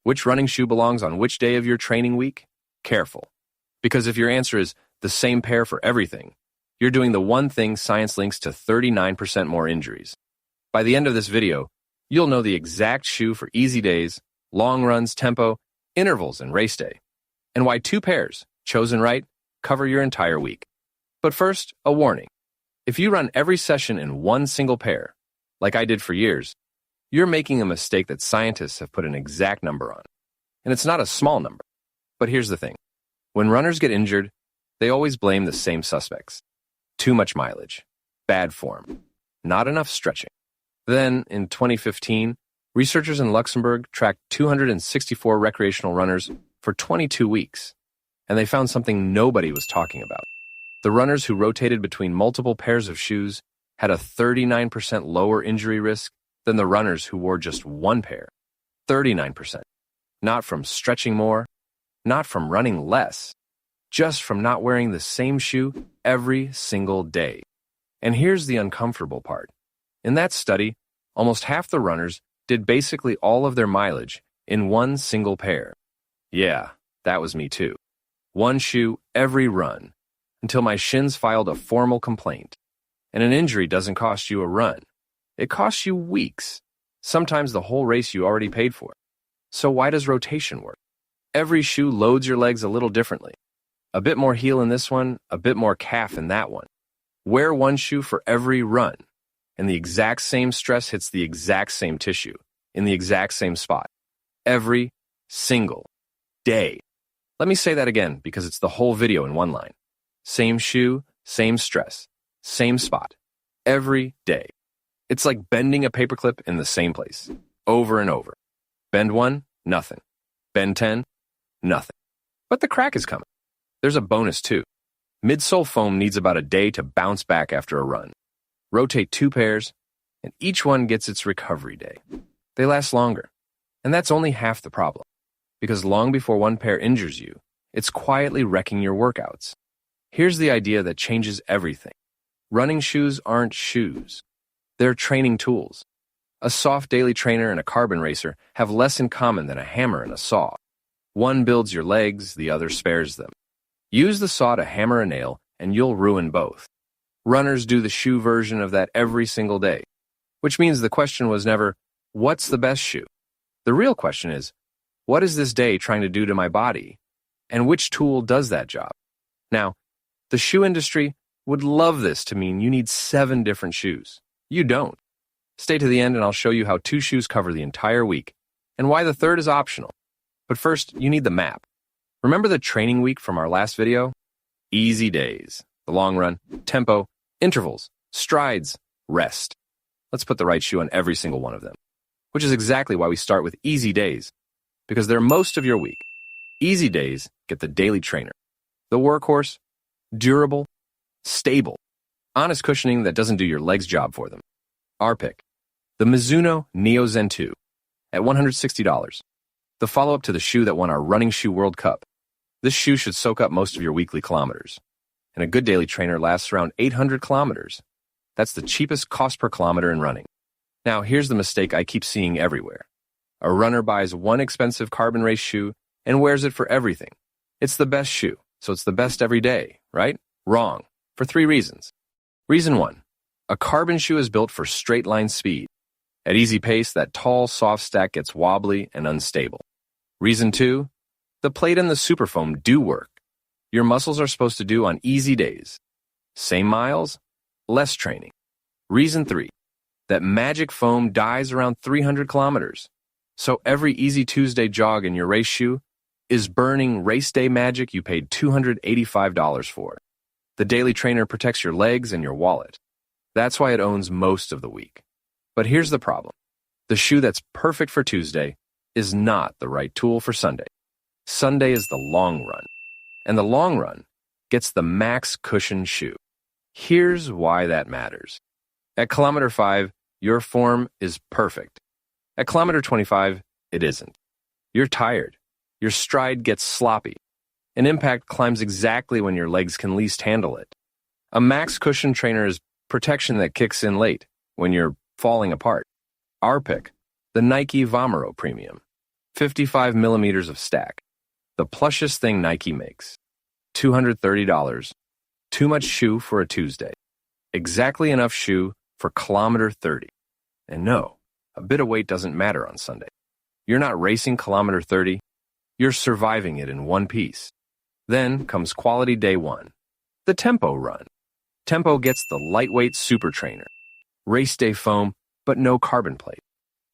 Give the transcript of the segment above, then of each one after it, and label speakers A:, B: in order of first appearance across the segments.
A: Which running shoe belongs on which day of your training week? Careful. Because if your answer is the same pair for everything, you're doing the one thing science links to 39% more injuries. By the end of this video, you'll know the exact shoe for easy days, long runs, tempo, intervals, and race day, and why two pairs, chosen right, cover your entire week. But first, a warning. If you run every session in one single pair, like I did for years, you're making a mistake that scientists have put an exact number on. And it's not a small number. But here's the thing. When runners get injured, they always blame the same suspects. Too much mileage, bad form, not enough stretching. Then, in 2015, researchers in Luxembourg tracked 264 recreational runners for 22 weeks, and they found something nobody was talking about. The runners who rotated between multiple pairs of shoes had a 39% lower injury risk than the runners who wore just one pair. 39%. Not from stretching more, not from running less, just from not wearing the same shoe every single day. And here's the uncomfortable part. In that study, almost half the runners did basically all of their mileage in one single pair. Yeah, that was me too. One shoe every run, until my shins filed a formal complaint. And an injury doesn't cost you a run. It costs you weeks, sometimes the whole race you already paid for. So why does rotation work? Every shoe loads your legs a little differently. A bit more heel in this one, a bit more calf in that one. Wear one shoe for every run, and the exact same stress hits the exact same tissue, in the exact same spot. Every single day. Let me say that again, because it's the whole video in one line. Same shoe, same stress, same spot. Every day. It's like bending a paperclip in the same place, over and over. Bend 1, nothing. Bend 10, nothing. But the crack is coming. There's a bonus too. Midsole foam needs about a day to bounce back after a run. Rotate two pairs, and each one gets its recovery day. They last longer, and that's only half the problem. Because long before one pair injures you, it's quietly wrecking your workouts. Here's the idea that changes everything. Running shoes aren't shoes. They're training tools. A soft daily trainer and a carbon racer have less in common than a hammer and a saw. One builds your legs, the other spares them. Use the saw to hammer a nail, and you'll ruin both. Runners do the shoe version of that every single day, which means the question was never, what's the best shoe? The real question is, what is this day trying to do to my body? And which tool does that job? Now, the shoe industry would love this to mean you need 7 different shoes. You don't. Stay to the end and I'll show you how 2 shoes cover the entire week, and why the third is optional. But first, you need the map. Remember the training week from our last video? Easy days, the long run, tempo, intervals, strides, rest. Let's put the right shoe on every single one of them, which is exactly why we start with easy days, because they're most of your week. Easy days get the daily trainer, the workhorse, durable, stable, honest cushioning that doesn't do your legs' job for them. Our pick, the Mizuno Neo Zen 2, at $160. The follow-up to the shoe that won our Running Shoe World Cup. This shoe should soak up most of your weekly kilometers. And a good daily trainer lasts around 800 kilometers. That's the cheapest cost per kilometer in running. Now, here's the mistake I keep seeing everywhere. A runner buys one expensive carbon race shoe and wears it for everything. It's the best shoe, so it's the best every day, right? Wrong, for 3 reasons. Reason 1, a carbon shoe is built for straight line speed. At easy pace, that tall, soft stack gets wobbly and unstable. Reason 2, the plate and the superfoam do work. Your muscles are supposed to do on easy days. Same miles, less training. Reason 3, that magic foam dies around 300 kilometers. So every easy Tuesday jog in your race shoe is burning race day magic you paid $285 for. The daily trainer protects your legs and your wallet. That's why it owns most of the week. But here's the problem. The shoe that's perfect for Tuesday is not the right tool for Sunday. Sunday is the long run, and the long run gets the max cushion shoe. Here's why that matters. At kilometer 5, your form is perfect. At kilometer 25, it isn't. You're tired. Your stride gets sloppy. An impact climbs exactly when your legs can least handle it. A max cushion trainer is protection that kicks in late, when you're falling apart. Our pick, the Nike Vomero Premium. 55 millimeters of stack. The plushest thing Nike makes. $230. Too much shoe for a Tuesday. Exactly enough shoe for kilometer 30. And no, a bit of weight doesn't matter on Sunday. You're not racing kilometer 30. You're surviving it in one piece. Then comes quality day one. The Tempo run. Tempo gets the lightweight super trainer. Race day foam, but no carbon plate.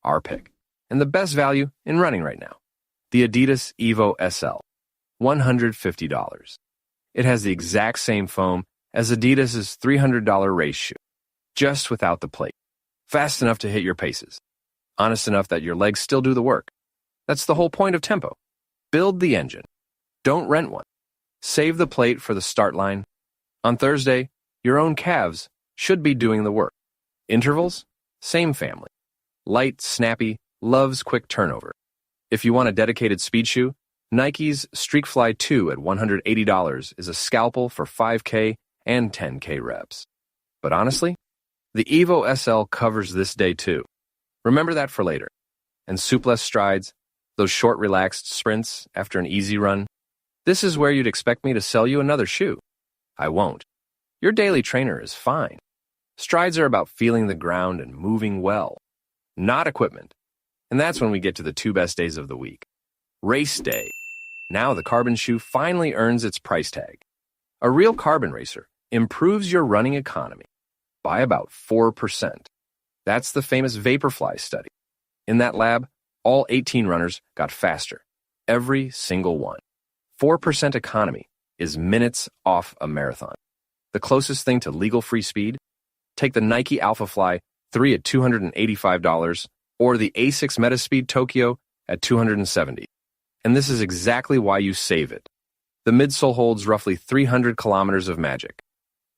A: Our pick. And the best value in running right now. The Adidas Evo SL. $150. It has the exact same foam as Adidas's $300 race shoe, just without the plate. Fast enough to hit your paces. Honest enough that your legs still do the work. That's the whole point of Tempo. Build the engine. Don't rent one. Save the plate for the start line. On Thursday, your own calves should be doing the work. Intervals? Same family. Light, snappy, loves quick turnover. If you want a dedicated speed shoe, Nike's Streakfly 2 at $180 is a scalpel for 5K and 10K reps. But honestly, the Evo SL covers this day too. Remember that for later. And soupless strides, those short relaxed sprints after an easy run. This is where you'd expect me to sell you another shoe. I won't. Your daily trainer is fine. Strides are about feeling the ground and moving well, not equipment. And that's when we get to the two best days of the week. Race day. Now the carbon shoe finally earns its price tag. A real carbon racer improves your running economy by about 4%. That's the famous Vaporfly study. In that lab, all 18 runners got faster. Every single one. 4% economy is minutes off a marathon. The closest thing to legal free speed? Take the Nike AlphaFly 3 at $285 or the ASICS Metaspeed Tokyo at $270. And this is exactly why you save it. The midsole holds roughly 300 kilometers of magic.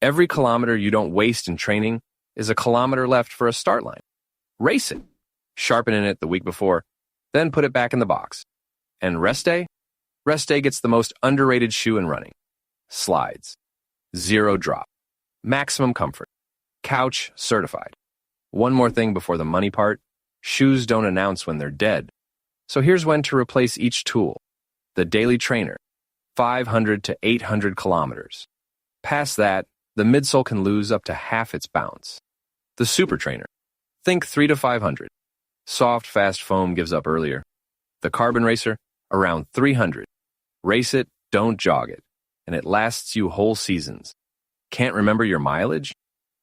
A: Every kilometer you don't waste in training is a kilometer left for a start line. Race it. Sharpen it the week before, then put it back in the box. And rest day? Rest day gets the most underrated shoe in running. Slides. Zero drop. Maximum comfort. Couch certified. One more thing before the money part. Shoes don't announce when they're dead. So here's when to replace each tool. The daily trainer. 500 to 800 kilometers. Past that, the midsole can lose up to half its bounce. The super trainer. Think 3 to 500. Soft, fast foam gives up earlier. The carbon racer, around 300. Race it, don't jog it. And it lasts you whole seasons. Can't remember your mileage?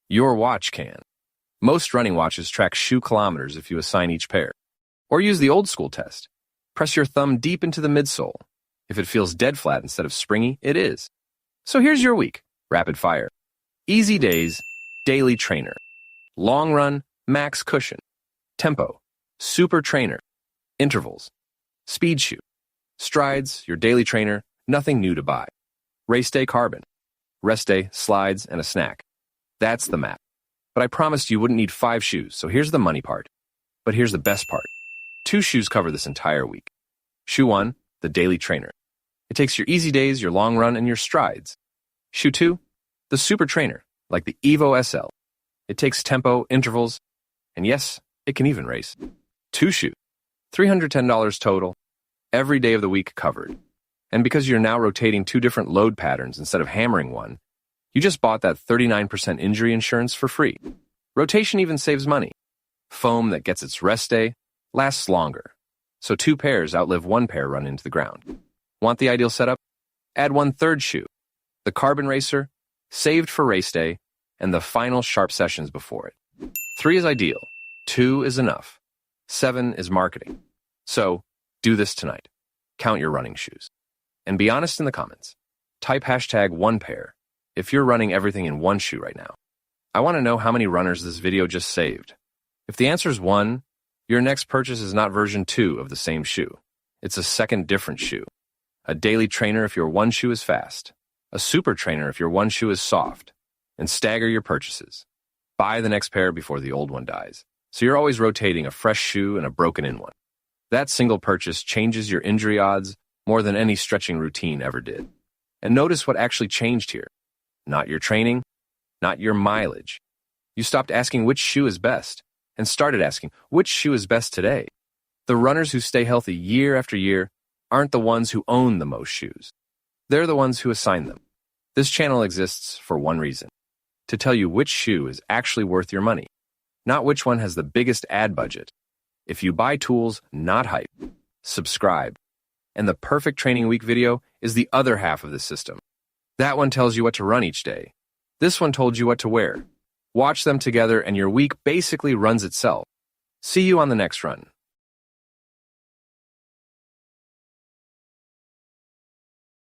A: Your watch can. Most running watches track shoe kilometers if you assign each pair. Or use the old school test. Press your thumb deep into the midsole. If it feels dead flat instead of springy, it is. So here's your week. Rapid fire. Easy days, daily trainer. Long run, max cushion. Tempo, super trainer. Intervals, speed shoe. Strides, your daily trainer, nothing new to buy. Race day carbon. Rest day, slides, and a snack. That's the map. But I promised you wouldn't need 5 shoes, so here's the money part. But here's the best part. 2 shoes cover this entire week. Shoe 1, the daily trainer. It takes your easy days, your long run, and your strides. Shoe 2, the super trainer, like the Evo SL. It takes tempo, intervals, and yes, it can even race. 2 shoes, $310 total, every day of the week covered. And because you're now rotating 2 different load patterns instead of hammering one, you just bought that 39% injury insurance for free. Rotation even saves money. Foam that gets its rest day lasts longer. So 2 pairs outlive 1 pair run into the ground. Want the ideal setup? Add 1/3 shoe. The carbon racer, saved for race day, and the final sharp sessions before it. 3 is ideal. 2 is enough. 7 is marketing. So do this tonight. Count your running shoes. And be honest in the comments. Type #1pair if you're running everything in 1 shoe right now. I want to know how many runners this video just saved. If the answer is 1, your next purchase is not version 2 of the same shoe. It's a second different shoe. A daily trainer if your 1 shoe is fast. A super trainer if your 1 shoe is soft. And stagger your purchases. Buy the next pair before the old one dies. So you're always rotating a fresh shoe and a broken-in one. That single purchase changes your injury odds more than any stretching routine ever did. And notice what actually changed here. Not your training, not your mileage. You stopped asking which shoe is best and started asking which shoe is best today. The runners who stay healthy year after year aren't the ones who own the most shoes. They're the ones who assign them. This channel exists for one reason: to tell you which shoe is actually worth your money, not which one has the biggest ad budget. If you buy tools, not hype, subscribe. And the perfect training week video is the other half of the system. That one tells you what to run each day. This one told you what to wear. Watch them together and your week basically runs itself. See you on the next run.